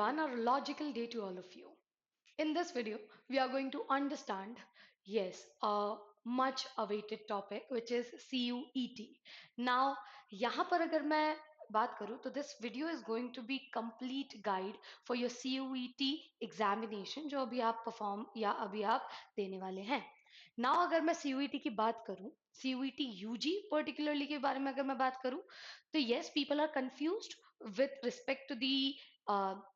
everyone, or logical day to all of you. In this video, we are going to understand, yes, a much awaited topic which is CUET. Now, यहाँ पर अगर मैं बात करूँ तो this video is going to be complete guide for your CUET examination जो अभी आप perform या अभी आप देने वाले हैं. Now अगर मैं CUET की बात करूँ, CUET UG particularly के बारे में अगर मैं बात करूँ तो yes, people are confused with respect to the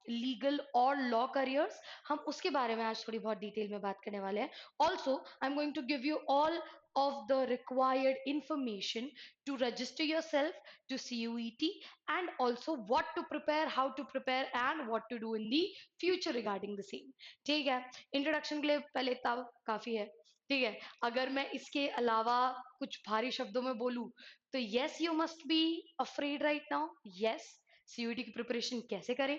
legal और लॉ करियर्स. हम उसके बारे में आज थोड़ी बहुत डिटेल में बात करने वाले हैं. Also I am going to give you all of the required information to register yourself to CUET and also what to prepare, how to prepare and what to do in the future regarding the same. ठीक है, introduction के लिए पहले इतना काफी है. ठीक है, अगर मैं इसके अलावा कुछ भारी शब्दों में बोलूं तो yes, you must be afraid right now. yes, CUET की प्रिपरेशन कैसे करें,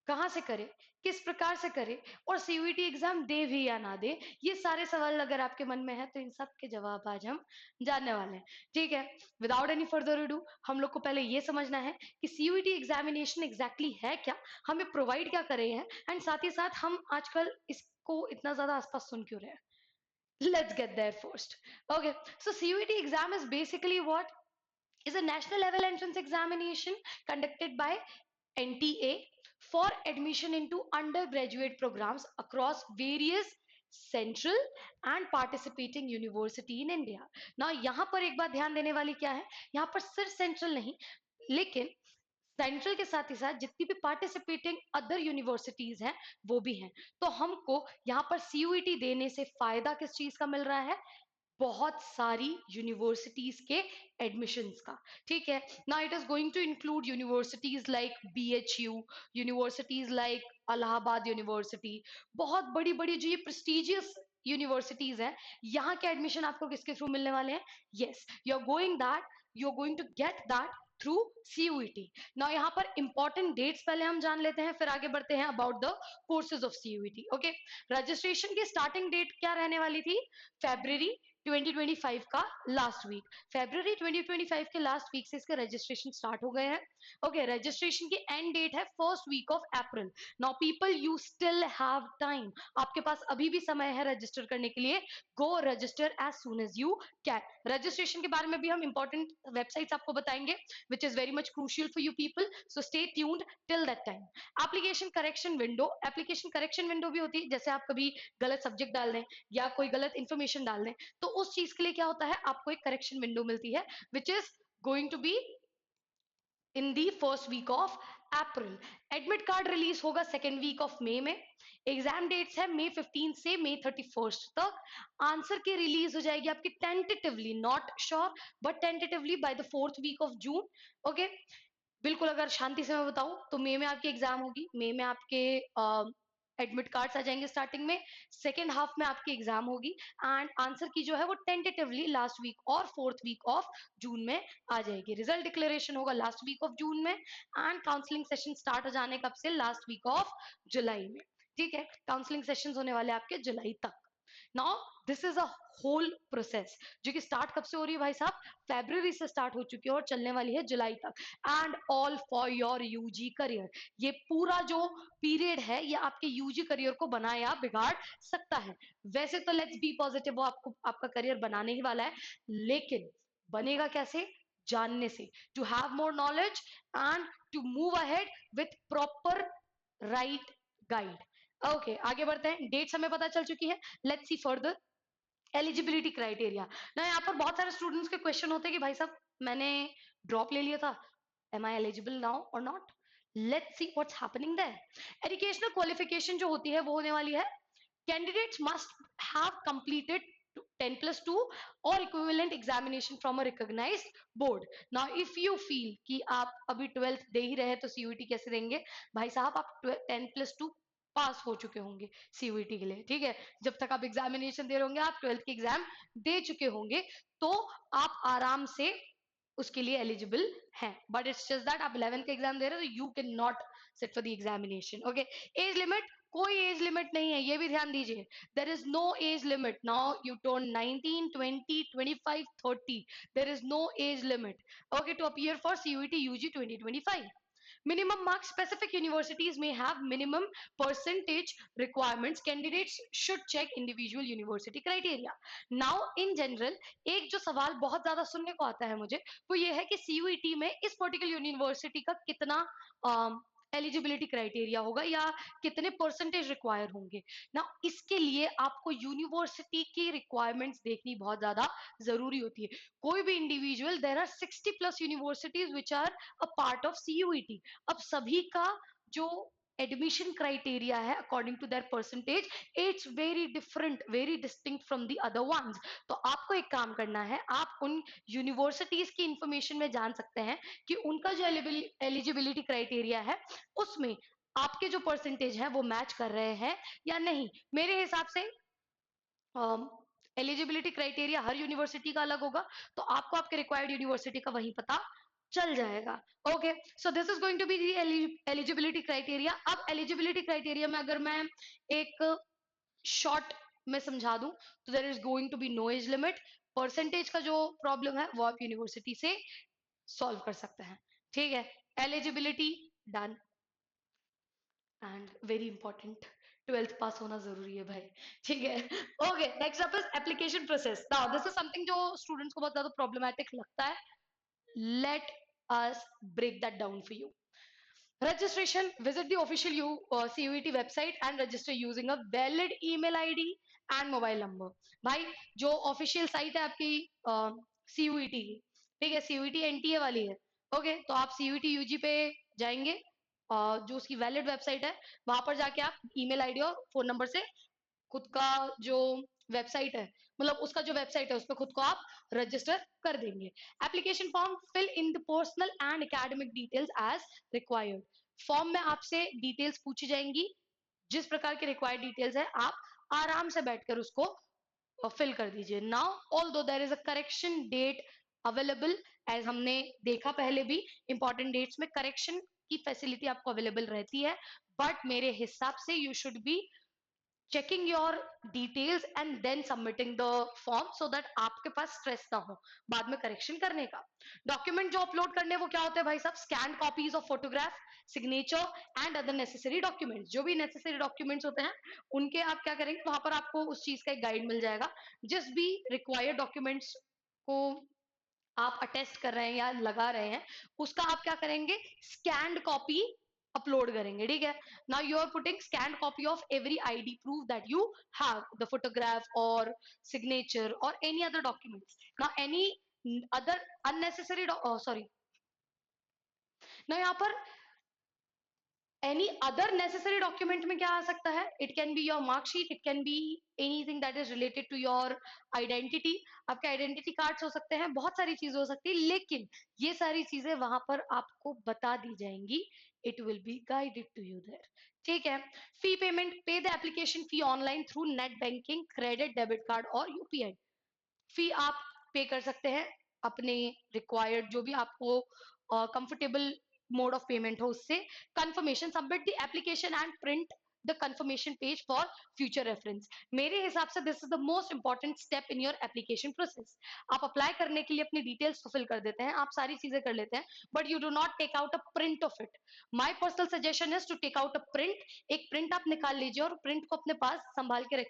कहाँ से करें, किस प्रकार से करें और CUET एग्जाम दे भी या ना दे, ये सारे सवाल अगर आपके मन में है तो इन सब के जवाब आज हम जानने वाले हैं. ठीक है, विदाउट एनी फर्दर डू हम लोग को पहले ये समझना है कि CUET एग्जामिनेशन एग्जैक्टली है क्या, हमें प्रोवाइड क्या कर रहे हैं एंड साथ ही साथ हम आजकल इसको इतना ज्यादा आसपास सुन क्यों रहे हैं. Let's get there first. Okay, so CUET exam is basically what is a national level entrance examination conducted by NTA for admission into undergraduate programs across various central and participating university in India. Now यहाँ पर एक बात ध्यान देने वाली क्या है, यहाँ पर सिर्फ सेंट्रल नहीं लेकिन सेंट्रल के साथ ही साथ जितनी भी पार्टिसिपेटिंग अदर यूनिवर्सिटीज हैं वो भी हैं. तो हमको यहाँ पर CUET देने से फायदा किस चीज का मिल रहा है, बहुत सारी यूनिवर्सिटीज के एडमिशंस का. ठीक है, now it is going to include universities like BHU, universities like Allahabad university, बहुत बड़ी बड़ी जो ये प्रेस्टिजियस यूनिवर्सिटीज हैं, यहाँ के एडमिशन आपको किसके थ्रू मिलने वाले हैं. Yes, you are going to get that through CUET. Now यहाँ पर इंपॉर्टेंट डेट्स पहले हम जान लेते हैं, फिर आगे बढ़ते हैं about the courses of CUET. Okay, registration की स्टार्टिंग डेट क्या रहने वाली थी, February 2025 का लास्ट वीक. February 2025 के लास्ट वीक से इसके रजिस्ट्रेशन स्टार्ट हो गए हैं. ओके, रजिस्ट्रेशन की एंड डेट है first week of April. Now people, you still have time, आपके पास अभी भी समय है रजिस्टर करने के लिए. Go register as soon as you can. Registration के बारे में भी हम इंपॉर्टेंट वेबसाइट्स आपको बताएंगे which is very much crucial for you people, so stay tuned till that time. Application correction window भी होती है, जैसे आप कभी गलत सब्जेक्ट डाल दें या कोई गलत इंफॉर्मेशन डाल दें तो उस चीज के लिए क्या होता है, आपको एक करेक्शन विंडो मिलती है which is going to be in the first week of April. Admit card release होगा सेकेंड वीक ऑफ मई में. एग्जाम डेट्स है May 15 से May 31 तक. आंसर की रिलीज हो जाएगी आपकी tentatively, not sure but tentatively by the fourth week of June. Okay, बिल्कुल अगर शांति से मैं बताऊं तो मई में आपकी एग्जाम होगी, मई में आपके एडमिट कार्ड्स आ जाएंगे स्टार्टिंग में, सेकेंड हाफ में आपकी एग्जाम होगी एंड आंसर की जो है वो टेंटेटिवली लास्ट वीक और फोर्थ वीक ऑफ जून में आ जाएगी. रिजल्ट डिक्लेरेशन होगा लास्ट वीक ऑफ जून में एंड काउंसलिंग सेशन स्टार्ट हो जाने कब से, लास्ट वीक ऑफ जुलाई में. ठीक है, काउंसलिंग सेशंस होने वाले आपके जुलाई तक. Now this is a whole process जो कि स्टार्ट कब से हो रही है भाई साहब, February से स्टार्ट हो चुकी है और चलने वाली है जुलाई तक. And all for your UG career. ये पूरा जो पीरियड है ये आपके UG करियर को बना या बिगाड़ सकता है. वैसे तो लेट्स बी पॉजिटिव, वो आपको आपका करियर बनाने ही वाला है, लेकिन बनेगा कैसे, जानने से, to have more knowledge and to move ahead with proper right guide. Okay, आगे बढ़ते हैं. डेट्स हमें पता चल चुकी है. Let's see further eligibility criteria. ना यहाँ पर बहुत सारे स्टूडेंट्स के क्वेश्चन होते हैं कि भाई साहब मैंने ड्रॉप ले लिया था, एम आई एलिजिबल नाउ और not. Let's see what's happening there. Educational qualification जो होती है वो होने वाली है, candidates must have completed 10+2 or equivalent examination from a recognized board. Now if you feel कि आप अभी 12th दे ही रहे तो CUET कैसे देंगे, भाई साहब आप 10+2 पास हो चुके होंगे CUET के लिए. ठीक है, जब तक आप एग्जामिनेशन दे रहे होंगे आप 12th की एग्जाम दे चुके होंगे तो आप आराम से उसके लिए एलिजिबल हैं. बट इट्स जस्ट दैट आप 11th का एग्जाम दे रहे हो तो you can not sit for the examination. Okay, age limit, कोई एज लिमिट नहीं है, ये भी ध्यान दीजिए. There is no age limit. Now you turn 19, 20, 25, 30, there is no age limit. Okay, to appear for CUET UG 2025. Minimum marks, specific universities may have minimum percentage requirements. Candidates should check individual university criteria. Now in general, एक जो सवाल बहुत ज्यादा सुनने को आता है मुझे, वो ये है कि CUET में इस पर्टिकुलर यूनिवर्सिटी का कितना एलिजिबिलिटी क्राइटेरिया होगा या कितने परसेंटेज रिक्वायर होंगे ना। इसके लिए आपको यूनिवर्सिटी की रिक्वायरमेंट्स देखनी बहुत ज्यादा जरूरी होती है। कोई भी individual, there are 60+ universities which are a part of CUET। अब सभी का जो एडमिशन क्राइटेरिया है according to their percentage, it's very different, very distinct from the other ones. तो आपको एक काम करना है, आप उन यूनिवर्सिटीज की इंफॉर्मेशन में जान सकते हैं कि उनका जो एलिजिबिलिटी क्राइटेरिया है उसमें आपके जो परसेंटेज है वो मैच कर रहे हैं या नहीं। मेरे हिसाब से एलिजिबिलिटी क्राइटेरिया हर यूनिवर्सिटी का अलग होगा, तो आपको आपके रिक्वायर्ड यूनिवर्सिटी का वही पता चल जाएगा। Okay, so this is going to be the eligibility criteria. अब एलिजिबिलिटी क्राइटेरिया में अगर मैं एक शॉर्ट में समझा दूं तो there is going to be no age limit. Percentage का जो प्रॉब्लम है वो आप यूनिवर्सिटी से सॉल्व कर सकते हैं। ठीक है, eligibility done. And very important, 12th pass होना जरूरी है भाई। ठीक है, okay, next up is application process. Now this is something जो स्टूडेंट्स को बहुत ज्यादा प्रॉब्लमैटिक लगता है। Let us break that down for you. Registration, visit the official CUET website and register using a valid email ID and mobile number। भाई जो official site है आपकी CUET की, ठीक है, CUET NTA वाली है। ओके, तो आप CUET UG पे जाएंगे, जो उसकी वैलिड वेबसाइट है वहां पर जाके आप ईमेल आईडी और फोन नंबर से खुद का जो वेबसाइट है, मतलब उसका जो वेबसाइट है उस पर खुद को आप रजिस्टर कर देंगे। Application form, fill in the personal and academic details as required. Form में आपसे डिटेल्स पूछी जाएंगी, जिस प्रकार के रिक्वायर्ड डिटेल्स है आप आराम से बैठकर उसको फिल कर दीजिए। Now although there is a correction date available, as हमने देखा पहले भी, इंपॉर्टेंट डेट्स में करेक्शन की फैसिलिटी आपको अवेलेबल रहती है, बट मेरे हिसाब से you should be checking your details and then submitting the form so that आपके पास स्ट्रेस ना हो बाद में करेक्शन करने का। डॉक्यूमेंट जो अपलोड करने वो क्या होते हैं भाई साहब? Scan copies of photograph, signature and other necessary documents. जो भी नेसेसरी डॉक्यूमेंट्स होते हैं उनके आप क्या करेंगे, वहां पर आपको उस चीज का एक गाइड मिल जाएगा। जिस भी रिक्वायर्ड डॉक्यूमेंट्स को आप अटेस्ट कर रहे हैं या लगा रहे हैं उसका आप क्या करेंगे, स्कैन्ड कॉपी अपलोड करेंगे। ठीक है, now you are putting scan copy of every ID proof that you have the photograph और सिग्नेचर और any other documents. Now any other unnecessary, sorry, ना यहाँ पर एनी अदर नेसेसरी डॉक्यूमेंट में क्या आ सकता है? It can be your marksheet, it can be anything that is related to your identity. आपके आइडेंटिटी कार्ड्स हो सकते हैं, बहुत सारी चीजें हो सकती है, लेकिन ये सारी चीजें वहां पर आपको बता दी जाएंगी। It will be guided to you there. ठीक है, fee payment, pay the application fee online through net banking, credit, debit card और UPI। फी आप पे कर सकते हैं अपने रिक्वायर्ड जो भी आपको कंफर्टेबल मोड ऑफ पेमेंट हो उससे। Confirmation, submit the application and print the confirmation page for future reference. मेरे हिसाब से this is the most important step in your application process. आप अप्लाई करने के लिए अपनी डिटेल्स फिल कर देते हैं, आप सारी चीजें कर लेते हैं, but you do not take out a print of it. My personal suggestion is to take out a print. एक प्रिंट आप निकाल लीजिए और प्रिंट को अपने पास संभाल के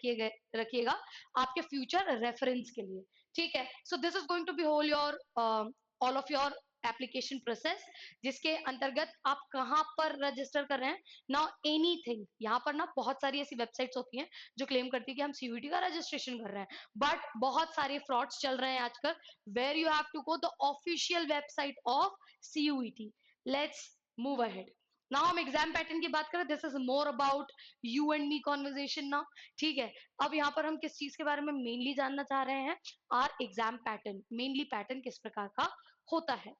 रखिएगा आपके फ्यूचर रेफरेंस के लिए। ठीक है, so this is going to be whole your all of your application process, जिसके अंतर्गत आप कहां पर रजिस्टर कर रहे हैं। नाउ एनीथिंग, यहाँ पर ना बहुत सारी ऐसी वेबसाइट्स होती हैं जो क्लेम करती है कि हम CUET का रजिस्ट्रेशन कर रहे हैं, बट बहुत सारे फ्रॉड्स चल रहे हैं आजकल। Where you have to go the official website of CUET। Let's move ahead. Now हम एग्जाम पैटर्न की बात करें, this is more about you and me conversation now. ठीक है, अब यहाँ पर हम किस चीज के बारे में मेनली जानना चाह रहे हैं? Our exam pattern, mainly pattern किस प्रकार का होता है।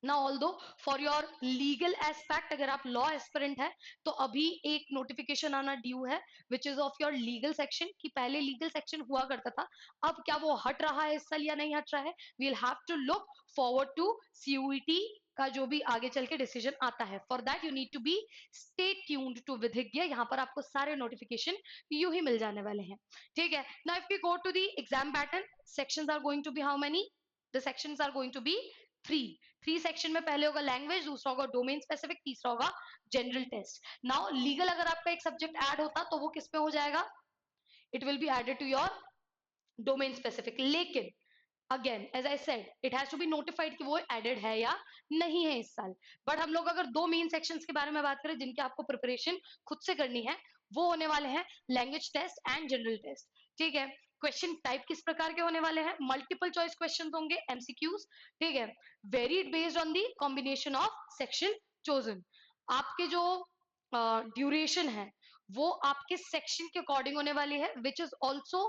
ना although for your legal aspect, अगर आप लॉ एस्पिरेंट है तो अभी एक नोटिफिकेशन आना ड्यू है which is of your legal section. कि पहले लीगल सेक्शन हुआ करता था, अब क्या वो हट रहा है इस साल या नहीं हट रहा है? We will have to look forward to CUET का जो भी आगे चल के डिसीजन आता है। For that you need to be stay tuned to Vidhigya. यहाँ पर आपको सारे नोटिफिकेशन यू ही मिल जाने वाले हैं। ठीक है, now if we go to the exam pattern, sections are going to be how many? The sections are going to be three section में पहले होगा लैंग्वेज, दूसरा होगा डोमेन स्पेसिफिक, तीसरा होगा जनरल टेस्ट. नाउ लीगल अगर आपका एक सब्जेक्ट ऐड होता तो वो किस पे हो जाएगा? It will be added to your domain specific. लेकिन again as I said it has to be notified कि वो एडेड है या नहीं है इस साल. बट हम लोग अगर दो मेन सेक्शंस के बारे में बात करें जिनकी आपको प्रिपरेशन खुद से करनी है, वो होने वाले हैं language test and general test. ठीक है. क्वेश्चन टाइप किस प्रकार के होने वाले हैं? मल्टीपल चॉइस क्वेश्चन होंगे, एमसीक्यूज. ठीक है. Varied based on the combination of section chosen. आपके जो ड्यूरेशन है वो आपके सेक्शन के अकॉर्डिंग होने वाली है, विच इज ऑल्सो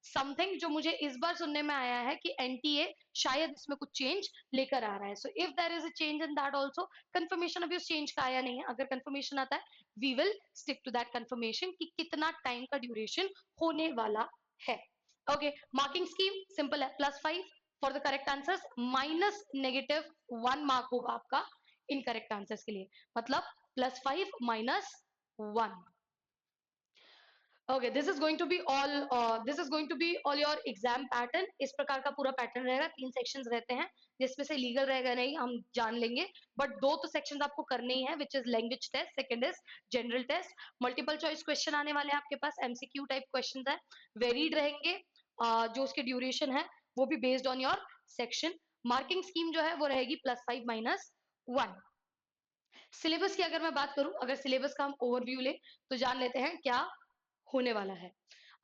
समथिंग जो मुझे इस बार सुनने में आया है कि एनटीए शायद इसमें कुछ चेंज लेकर आ रहा है. So if there is a change in that also, confirmation अभी उस चेंज का आया नहीं है. अगर कंफर्मेशन आता है we will stick to that confirmation कि कितना टाइम का ड्यूरेशन होने वाला है. ओके. मार्किंग स्कीम सिंपल है, +5 for the correct answers, -(-1) mark होगा आपका इनकरेक्ट आंसर्स के लिए. मतलब +5 -1. Okay. This is going to be all your exam pattern. इस प्रकार का पूरा पैटर्न रहेगा. 3 सेक्शंस रहते हैं जिसमें से लीगल रहेगा नहीं, हम जान लेंगे. बट 2 तो सेक्शंस आपको करने ही है, which is language test, second is general test. Multiple choice question आने वाले हैं आपके पास, एमसीक्यू टाइप क्वेश्चन है, वेरीड रहेंगे. जो उसके ड्यूरेशन है वो भी based on your section. Marking scheme जो है वो रहेगी +5 -1. सिलेबस की अगर मैं बात करूं, अगर सिलेबस का हम ओवरव्यू ले तो जान लेते हैं क्या होने वाला है.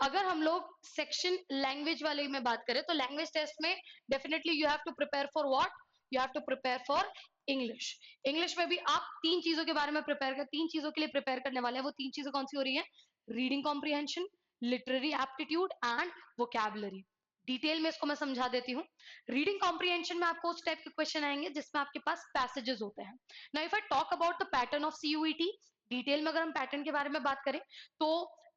अगर हम लोग सेक्शन लैंग्वेज वाले में बात करें तो लैंग्वेज टेस्ट में definitely you have to prepare for what? You have to prepare for English. English में भी आप 3 चीजों के बारे में प्रिपेयर कर 3 चीजों के लिए प्रिपेयर करने वाले हैं. वो 3 चीजें कौन सी हो रही है? Reading comprehension, literary aptitude and vocabulary. Detail में इसको मैं समझा देती हूँ. रीडिंग कॉम्प्रिहेंशन में आपको उस टाइप के क्वेश्चन आएंगे जिसमें आपके पास पैसेजेस होते हैं. Now if I talk about the pattern of CUET, detail में अगर हम पैटर्न के बारे में बात करें तो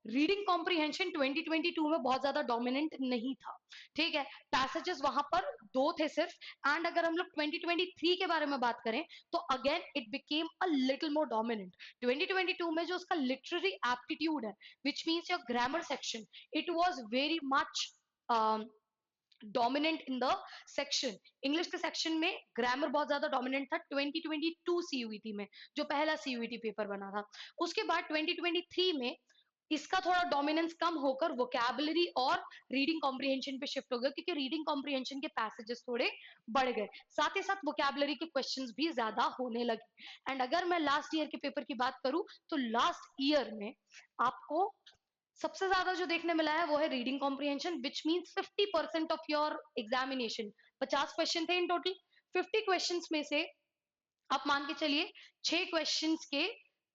रीडिंग कॉम्प्रिहेंशन 2022 में बहुत ज्यादा डोमिनेंट नहीं था. ठीक है. पैसेजेस वहां पर 2 थे सिर्फ. एंड अगर हम लोग 2023 के बारे में बात करें तो again it became a little more dominant. 2022 में जो उसका लिटरेरी एप्टीट्यूड है, which means your grammar section, it was very much dominant in the section. English के सेक्शन में ग्रामर बहुत ज्यादा डोमिनेंट था 2022 सीयूईटी में, जो पहला सीयूईटी पेपर बना था. उसके बाद 2023 में इसका थोड़ा डोमिनेंस कम होकर वोकैबुलरी और रीडिंग कॉम्प्रिहेंशन पे शिफ्ट हो गया, क्योंकि रीडिंग कॉम्प्रिहेंशन के पैसेजेस थोड़े बढ़ गए, साथ ही साथ वोकैबुलरी के क्वेश्चंस भी ज्यादा होने लगे. एंड अगर मैं लास्ट ईयर के पेपर की बात करूं तो लास्ट ईयर में आपको सबसे ज्यादा जो देखने मिला है वो है reading comprehension, which means 50% of your examination. 50 question थे इन टोटल. 50 क्वेश्चन में से आप मान के चलिए 6 क्वेश्चंस के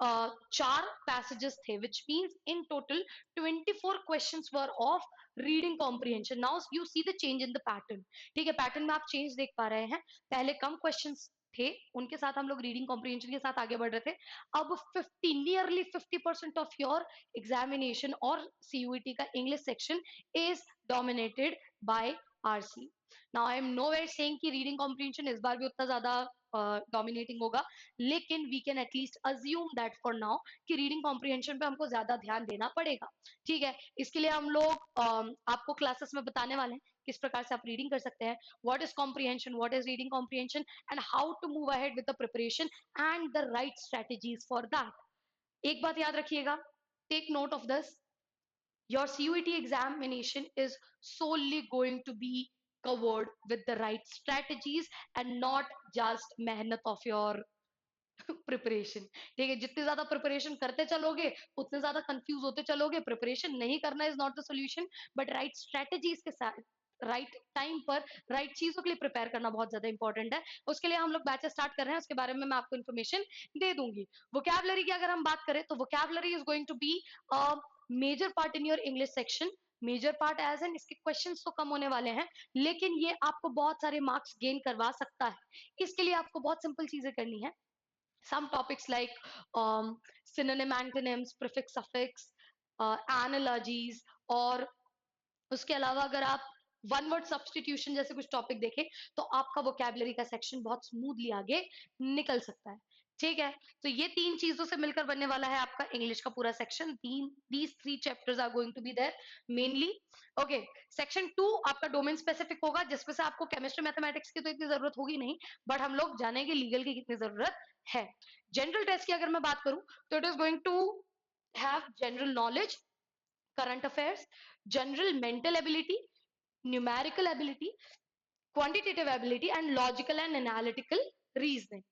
4 पैसेजेस थे, which means in total 24 questions were of reading comprehension. Now you see the change in the pattern. ठीक है. पैटर्न में आप चेंज देख पा रहे हैं. पहले कम क्वेश्चंस थे, उनके साथ हम लोग रीडिंग कॉम्प्रिहेंशन के साथ आगे बढ़ रहे थे. अब 50 नियरली 50% ऑफ योर एग्जामिनेशन और सीयूईटी का English section is dominated by RC. Now I am nowhere saying कि रीडिंग कॉम्प्रिहेंशन इस बार भी उतना ज्यादा डोमिनेटिंग होगा, लेकिन we can at least assume that for now कि रीडिंग कॉम्प्रिहेंशन पे हमको ज्यादा ध्यान देना पड़ेगा. ठीक है. इसके लिए हम लोग आपको क्लासेस में बताने वाले हैं किस प्रकार से आप रीडिंग कर सकते हैं, what is comprehension, what is reading comprehension, and how to move ahead with the preparation and the right strategies for that. एक बात याद रखिएगा, take note of this. Your CUET examination is solely going to be covered with the right strategies and not just मेहनत of your preparation. ठीक है. जितनी ज्यादा preparation करते चलोगे उतने ज्यादा कंफ्यूज होते चलोगे. प्रिपरेशन नहीं करना is not the solution, but right strategies के साथ राइट टाइम पर राइट चीजों के लिए प्रिपेयर करना बहुत ज्यादा इंपॉर्टेंट है. उसके लिए हम लोग बैचेस स्टार्ट कर रहे हैं, उसके बारे में मैं आपको इन्फॉर्मेशन दे दूंगी. वोकैबुलरी की अगर हम बात करें तो vocabulary is going to be major part in your English section. Major part as an इसके क्वेश्चंस तो कम होने वाले हैं, लेकिन ये आपको बहुत सारे मार्क्स गेन करवा सकता है. इसके लिए आपको बहुत सिंपल चीजें करनी है. some topics like synonym, antonyms, prefix, suffix, analogies, और उसके अलावा अगर आप वन वर्ड सब्सटीट्यूशन जैसे कुछ टॉपिक देखें तो आपका वोकैबुलरी का सेक्शन बहुत स्मूथली आगे निकल सकता है. ठीक है, तो ये 3 चीज़ों से मिलकर बनने वाला है आपका इंग्लिश का पूरा सेक्शन। 3 these 3 chapters are going to be there mainly. Okay, section 2 आपका डोमेन स्पेसिफिक होगा, जिसमें से आपको केमिस्ट्री, मैथमेटिक्स की तो इतनी ज़रूरत होगी नहीं, बट हम लोग जानेंगे लीगल की कितनी ज़रूरत है। जनरल टेस्ट की अगर मैं बात करूँ, तो it is going to have general knowledge, current affairs, general mental ability, numerical ability, quantitative ability and logical and analytical reasoning.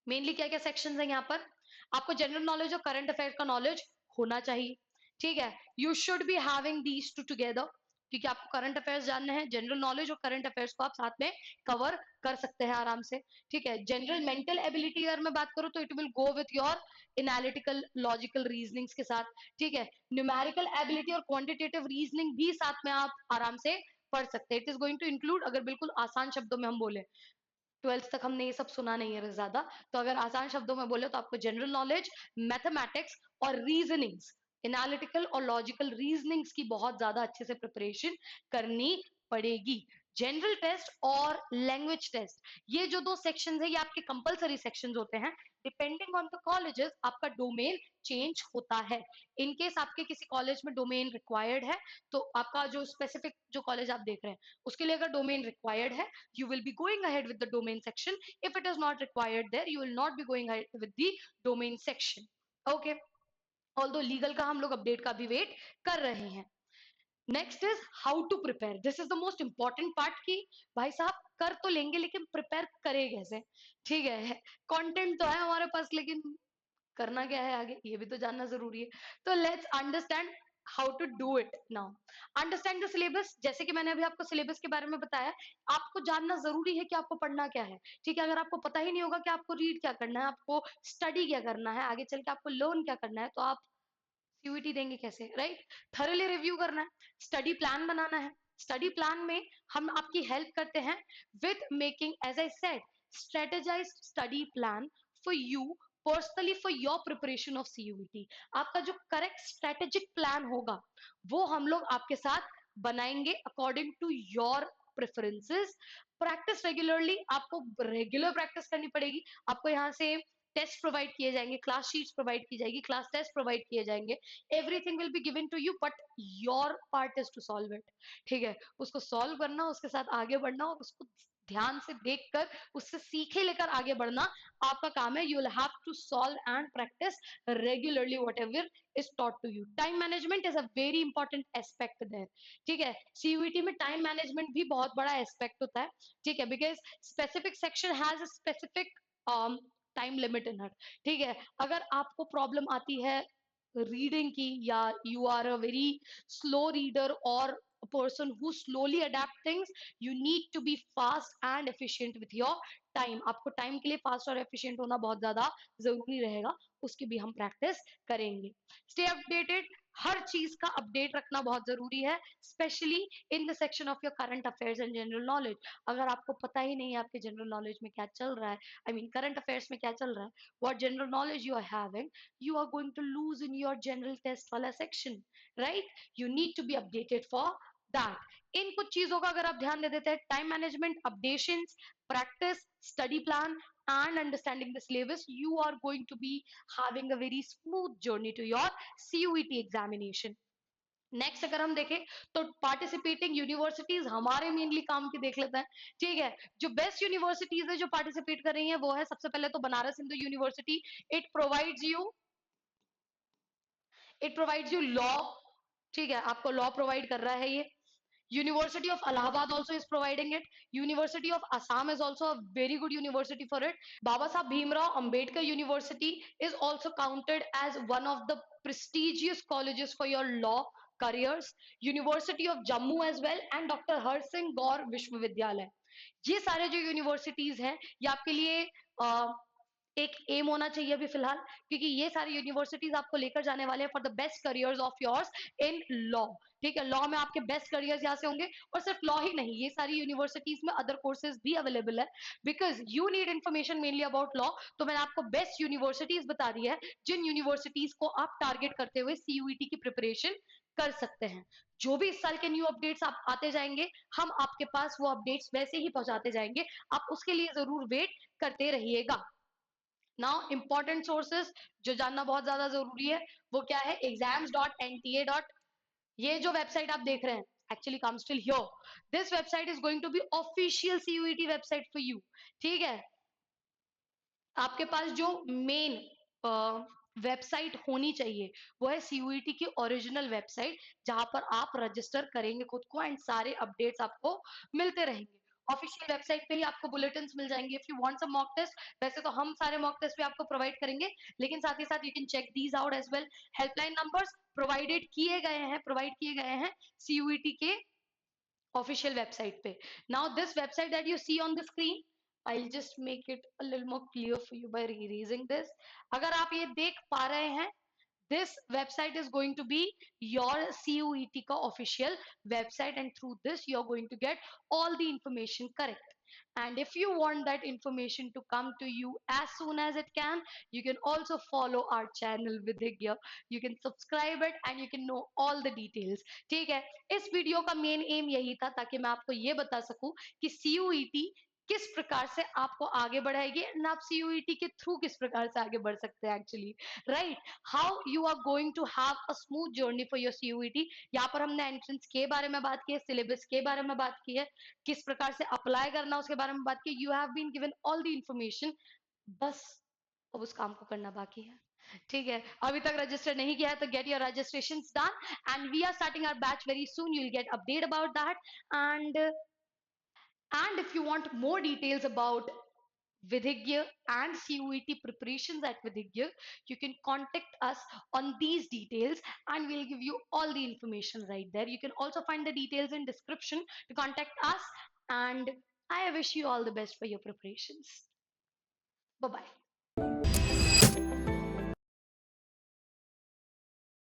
Mainly क्या क्या सेक्शंस हैं यहाँ पर? आपको जनरल नॉलेज और करंट अफेयर का नॉलेज होना चाहिए, ठीक है। You should be having these two together, क्योंकि आपको करंट अफेयर्स जानने हैं। जनरल नॉलेज और करंट अफेयर्स को आप साथ में कवर कर सकते हैं आराम से, ठीक है। जनरल मेंटल एबिलिटी अगर मैं बात करूं, तो it will go with your analytical logical reasonings के साथ, ठीक है। न्यूमेरिकल एबिलिटी और क्वांटिटेटिव रीजनिंग भी साथ में आप आराम से पढ़ सकते हैं। It is going to include, अगर बिल्कुल आसान शब्दों में हम बोले, 12th तक हमने ये सब सुना नहीं है ज्यादा, तो अगर आसान शब्दों में बोले तो आपको जनरल नॉलेज, मैथमेटिक्स और रीजनिंग्स, एनालिटिकल और लॉजिकल रीजनिंग्स की बहुत ज्यादा अच्छे से प्रिपरेशन करनी पड़ेगी। जनरल टेस्ट और लैंग्वेज टेस्ट, ये जो 2 सेक्शंस है, ये आपके कंपलसरी सेक्शंस होते हैं। डिपेंडिंग ऑन द कॉलेजेस आपका डोमेन चेंज होता है। इन केस आपके किसी कॉलेज में डोमेन रिक्वायर्ड है, तो आपका जो स्पेसिफिक जो कॉलेज आप देख रहे हैं, उसके लिए अगर डोमेन रिक्वायर्ड है, you will be going ahead with the domain section. If it is not required there, you will not be going ahead with the domain section. Okay. Although legal का हम लोग अपडेट का भी wait कर रहे हैं। Next is how to prepare. This is the most important part, की भाई साहब कर तो लेंगे लेकिन प्रिपेयर करें कैसे, ठीक है। कंटेंट तो है हमारे पास, लेकिन करना क्या है आगे, ये भी तो जानना जरूरी है। तो let's understand how to do it now. Understand the syllabus, जैसे कि मैंने अभी आपको सिलेबस के बारे में बताया, आपको जानना जरूरी है कि आपको पढ़ना क्या है, ठीक है। अगर आपको पता ही नहीं होगा कि आपको रीड क्या करना है, आपको स्टडी क्या करना है, आगे चल के आपको लर्न क्या करना है, तो आप सीयूईटी देंगे कैसे, राइट। थॉरली रिव्यू करना है, स्टडी प्लान बनाना है। स्टडी प्लान में हम आपकी हेल्प करते हैं with making, as I said, strategized study plan for you personally for your preparation of CUET. आपका जो करेक्ट स्ट्रेटेजिक प्लान होगा, वो हम लोग आपके साथ बनाएंगे according to your preferences. Practice regularly, आपको रेगुलर प्रैक्टिस करनी पड़ेगी। आपको यहाँ से टेस्ट प्रोवाइड किए जाएंगे, क्लास शीट्स प्रोवाइड की जाएगी, क्लास टेस्ट प्रोवाइड किए जाएंगे। Everything will be given to you, but your part is to solve it, ठीक है। उसको सॉल्व करना, उसके साथ आगे बढ़ना और उसको ध्यान से देखकर उससे सीखे लेकर आगे बढ़ना आपका काम है। You will have to solve and practice regularly whatever is taught to you. Time management is a very important aspect there, ठीक है। सीयूईटी में टाइम मैनेजमेंट भी बहुत बड़ा एस्पेक्ट होता है, ठीक है, because specific section has a specific time limit in her, ठीक है। अगर आपको प्रॉब्लम आती है रीडिंग की, या you are a very slow reader और person who slowly adapt things, you need to be fast and efficient with your time. आपको टाइम के लिए फास्ट और एफिशिएंट होना बहुत ज्यादा जरूरी रहेगा, उसकी भी हम प्रैक्टिस करेंगे। स्टे अपडेटेड, हर चीज का अपडेट रखना बहुत जरूरी है, specially in the section of your current affairs and general knowledge. अगर आपको पता ही नहीं है आपके जनरल नॉलेज में क्या चल रहा है, आई मीन करंट अफेयर्स में क्या चल रहा है, what general knowledge you are having, you are going to lose in your general test वाला section, right? You need to be updated for that. इन कुछ चीजों का अगर आप ध्यान दे देते हैं, time management, updations, practice, study plan and understanding the syllabus, you are going to be having a very smooth journey to your CUET examination. Next अगर हम देखें, तो पार्टिसिपेटिंग यूनिवर्सिटीज हमारे मेनली काम की देख लेते हैं, ठीक है। जो बेस्ट यूनिवर्सिटीज है जो पार्टिसिपेट कर रही हैं, वो है सबसे पहले तो Banaras Hindu university. It provides you it provides you law, ठीक है, आपको लॉ प्रोवाइड कर रहा है ये। University of Allahabad also is providing it. University of Assam is also a very good university for it. Baba Saheb Bhimrao Ambedkar University is also counted as one of the prestigious colleges for your law careers. University of Jammu as well and Dr. Har Singh Gaur Vishwavidyalay. ये सारे जो universities हैं, ये आपके लिए एक M होना चाहिए अभी फिलहाल, क्योंकि ये सारी यूनिवर्सिटीज आपको लेकर जाने वाले हैं for the best careers of yours in law, ठीक है। लॉ में आपके बेस्ट करियर्स यहाँ से होंगे, और सिर्फ लॉ ही नहीं, ये सारी यूनिवर्सिटीज में अदर कोर्सेज भी अवेलेबल है, because you need information mainly about law. तो मैंने आपको बेस्ट यूनिवर्सिटीज बता दी है, जिन यूनिवर्सिटीज को आप टारगेट करते हुए सीयूईटी की प्रिपरेशन कर सकते हैं। जो भी इस साल के न्यू अपडेट्स आप आते जाएंगे, हम आपके पास वो अपडेट्स वैसे ही पहुंचाते जाएंगे, आप उसके लिए जरूर वेट करते रहिएगा। नाउ इंपॉर्टेंट सोर्सेस जो जानना बहुत ज्यादा जरूरी है वो क्या है, exams.nta. ये जो वेबसाइट आप देख रहे हैं actually comes till here. This website is going to be official CUET website for you. ठीक है, आपके पास जो मेन वेबसाइट होनी चाहिए वो है सीयूईटी की ओरिजिनल वेबसाइट, जहां पर आप रजिस्टर करेंगे खुद को एंड सारे अपडेट्स आपको मिलते रहेंगे। ऑफिशियल वेबसाइट पे ही आपको बुलेटिन मिल जाएंगे। If you want some mock test, वैसे तो हम सारे मॉक टेस्ट भी आपको प्रोवाइड करेंगे, लेकिन साथ ही साथ you can check these out as well. Helpline numbers provide किए गए हैं सीयूईटी के official website पे। Now this website that you see on the screen, I'll just make it a little more clear for you by erasing this. अगर आप ये देख पा रहे हैं, this website is going to be your CUET का official website, and through this you're going to get all the information correct. And if you want that information to come to you as soon as it can, you can also follow our channel Vidhigya. You can subscribe it and you can know all the details. ठीक है, इस video का main M यही था ताकि मैं आपको ये बता सकूं कि सीयूईटी किस प्रकार से आपको आगे बढ़ाएगी एंड आप सीयूईटी के थ्रू किस प्रकार से आगे बढ़ सकते हैं actually, right. How you are going to have a smooth journey for your CUET. यहाँ पर हमने एंट्रेंस के बारे में बात की है, सिलेबस के बारे में बात की है, किस प्रकार से अप्लाई करना उसके बारे में बात की। You have been given all the information, बस अब उस काम को करना बाकी है। ठीक है, अभी तक रजिस्टर नहीं किया है तो get your registration done and we are starting our batch very soon. You will get update about that and if you want more details about Vidhigya and CUET preparations at Vidhigya, you can contact us on these details and we'll give you all the information right there. You can also find the details in description to contact us, and I wish you all the best for your preparations. Bye bye.